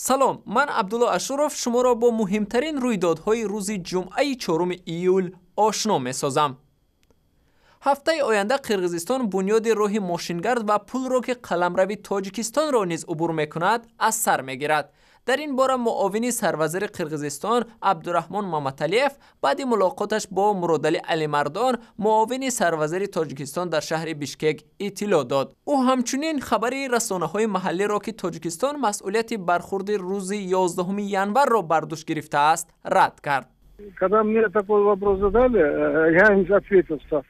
سلام، من عبدالله اشرف شما را با مهمترین رویدادهای روز جمعه 4 ایول آشنا می سازم. هفته آینده قرقیزستان بنیاد راه ماشینگرد و پل را که قلمروی تاجیکستان را نیز عبور می کند از سر می گیرد. در این باره معاون سروزیر قرقیزستان عبدالرحمن مامتالیف بعد ملاقاتش با مرادعلی علیمردان معاون سروزیر تاجیکستان در شهر بیشکک اطلاع داد. او همچنین خبری رسانه‌های محلی را که تاجیکستان مسئولیت برخورد روز 11 января را بر دوش گرفته است رد کرد. Когда мне такой вопрос задали, я им ответил, что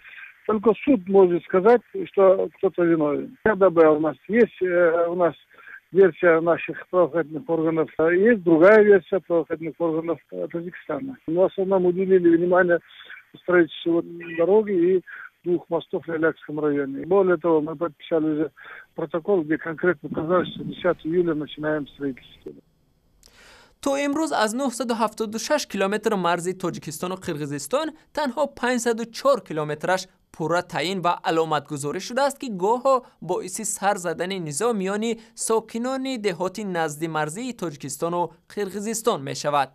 только суд может сказать, что кто-то виновен. КДБ у нас есть, у нас версия наших правоохранительных органов, есть другая версия правоохранительных органов Таджикистана. Но в основном уделили внимание строительству дороги и 2 мостов в Лялякском районе. Более того, мы подписали уже протокол, где конкретно указали, что 10 июля начинаем строительство. تا امروز از 976 کیلومتر مرزی تاجیکستان و قرقیزستان تنها 504 کیلومترش پوره تعیین و علامت گذاری شده است که گاه باعث سر زدن نزاع میان ساکنان دهات نزد مرزی تاجیکستان و قرقیزستان می شود.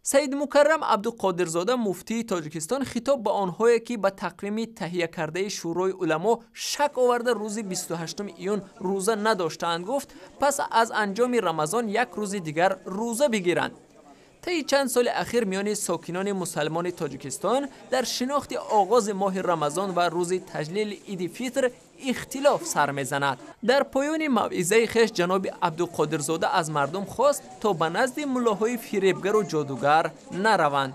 سید مکرم عبدالقادرزاده مفتی تاجیکستان خطاب به آنهایی که به تقویم تهیه کرده شورای علما شک آورده روز 28 ایون روزه نداشتند گفت پس از انجام رمضان یک روز دیگر روزه بگیرند. طی چند سال اخیر میان ساکنان مسلمان تاجیکستان در شناخت آغاز ماه رمضان و روز تجلیل عید فطر اختلاف سر میزند. در پایان موعظه خویش جناب عبدالقادرزاده از مردم خواست تا به نزد ملاهای فریبگر و جادوگر نروند.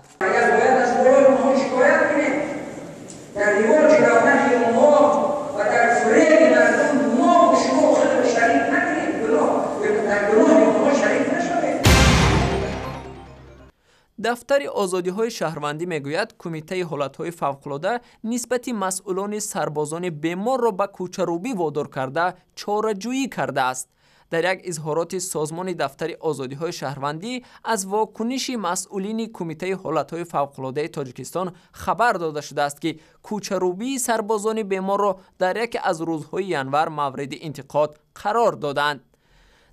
دفتر آزادی‌های شهروندی میگوید کمیته حالت‌های فوق‌العاده نسبت مسئولان سربازان بیمار را به کوچه‌روبی وادار کرده چاره‌جویی کرده است. در یک اظهارات سازمان دفتر آزادی‌های شهروندی از واکنش مسئولین کمیته حالت‌های فوق‌العاده تاجیکستان خبر داده شده است که کوچه‌روبی سربازان بیمار را در یک از روزهای ینور مورد انتقاد قرار دادند.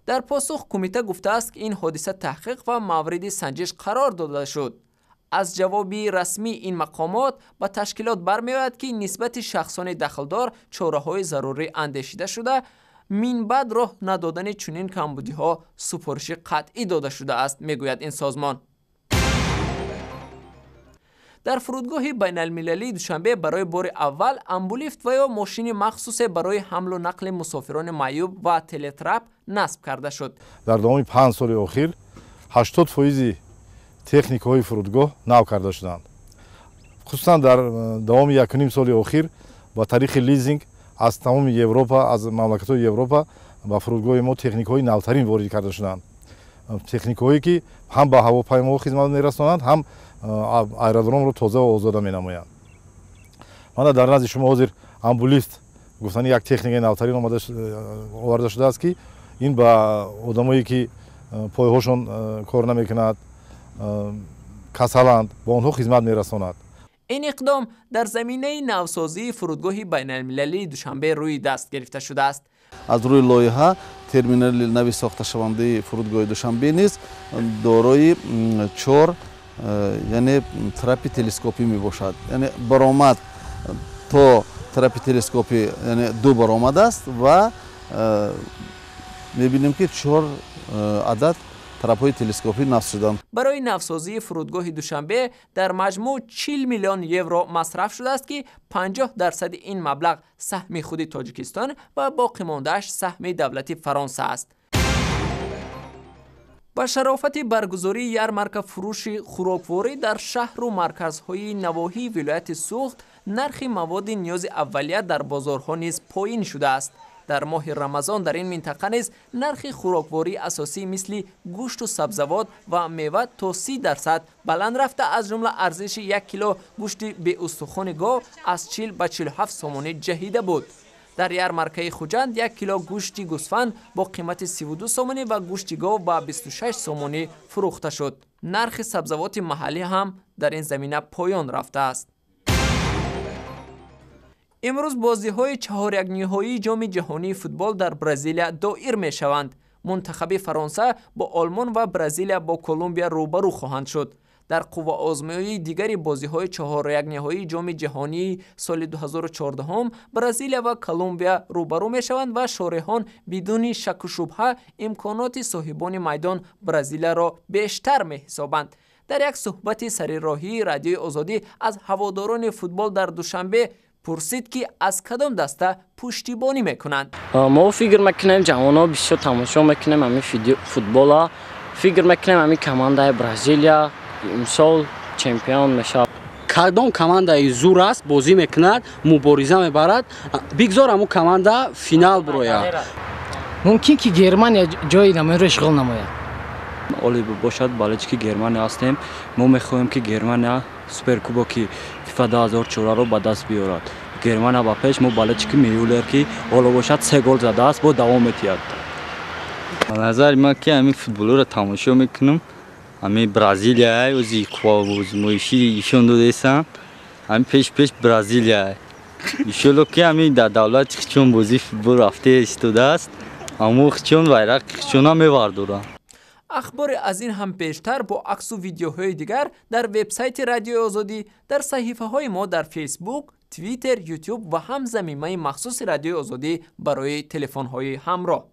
در پاسخ کمیته گفته است که این حادثه تحقیق و مورد سنجش قرار داده شد. از جوابی رسمی این مقامات به تشکیلات برمی‌آید که نسبت شخصان دخلدار چاره‌های ضروری اندیشیده شده من بعد راه ندادن چنین کمبودی‌ها سفارش قطعی داده شده است میگوید این سازمان. در فرودگاه بین المللی دوشنبه برای بار اول امبولیفت و یا ماشین مخصوص برای حمل و نقل مسافران معیوب و تلترپ نصب کرده شد. در دامی 5 سال اخیر 80% تکنیک‌های فرودگاه نو کرده شدند. خصوصا در دامی 1.5 سال اخیر با طریق لیزینگ از تمام اروپا از مملکت‌های اروپا با فرودگاه ما تکنیک‌های نوترین وارد کرده شدند. تکنیک‌هایی که هم با هواپیما خدمت می‌رسانند هم аэродром ро тоза ва озода менамоянд. Мана дар назди шумо ҳозир амбулист гуфтани як техникаи навтарин оварда шудааст ки ин ба одамое ки пойҳошон кор намекунад, касаланд, ба онҳо хизмат мерасонад. این اقدام در زمینه نوسازی فرودگاه بین المللی دوشنبه روی دست گرفته شده است. از روی لایحه терминали нави сохташавандаи фурудгоҳи душанбе низ дорои 4 яъне трапи телескопӣ мебошад. Яъне баромад то трапи телескопӣ яъне 2 баромад аст ва мебинем ки 4 адад трапҳои телескопӣ насб шуданд. برای نوسازی فرودگاه دوشنبه در مجموع 40 میلیون یورو مصرف شده است که 50% این مبلغ سهم خود تاجیکستان و باقی مانده‌اش سهم دولت فرانسه است. با شرافت برگزاری یارمارک فروش خوراکواری در شهر و مرکزهای نواحی ولایت سوخت نرخ مواد نیاز اولیه در بازارها نیز پایین شده است. در ماه رمضان در این منطقه نیز نرخ خوراکواری اساسی مثل گوشت و سبزیجات و میوه تا 30% بلند رفته، از جمله ارزش 1 کیلو گوشت به استخوان گاو از 40 به 47 سومانی جهیده بود. در یارمارکه خوجند 1 کیلو گوشت گوسفند با قیمت 32 سومانی و گوشت گاو با 26 سومانی فروخته شد. نرخ سبزیجات محلی هم در این زمینه پایان رفته است. امروز بازی‌های چهار یک‌نهایی جام جهانی فوتبال در برزیل دایر می‌شوند. منتخب فرانسه با آلمان و برزیل با کلمبیا روبرو خواهند شد. در قوه آزمایی دیگری بازی‌های چهار یک‌نهایی جام جهانی سال 2014 برزیل و کلمبیا روبرو می‌شوند و شارحان بدون شک و شبهه امکانات صاحبان میدان برزیل را بیشتر می‌حسابند. در یک صحبت سرراهی رادیوی آزادی از هواداران فوتبال در دوشنبه پرسید که از کدام دسته پشتیبانی میکنند. ما فکر میکنیم جوانان بسیار تماشا میکنیم همین فوتبال، فکر میکنیم همین کمانده برزیلیا امسال چمپیون میشه. کدام کمانده زور است بازی میکند، مبارزه میبرد، بگذار همون کمانده فینال بروید. ممکن که گرمانیا جای نمایی رو اشغال نماید. اولی باشد بالچ که گرمانیا هستیم، ما میخواهیم که گرمانیا سوپرکوبوکی فیفا 2014 رو به دست بیارد. گرمانیا با پیش ما بالچ که میولر که اولا باشد 3 گل زده است با دوام میتید. نظر من که همین فوتبال رو تماشا میکنم، همین برزیلیا و زیکوا و زمویشی ایشون دو دیسن، همین پیش برزیلیا. ایشون که همین در دولت چون بازی فوتبال رفته استوده است، اما چون وایرق چون هم میواردورن. اخبار از این هم بیشتر با عکس و ویدیوهای دیگر در وبسایت رادیوی آزادی، در صحیفه های ما در فیسبوک، توییتر، یوتیوب و هم زمینه مخصوص رادیوی آزادی برای تلفن های همراه.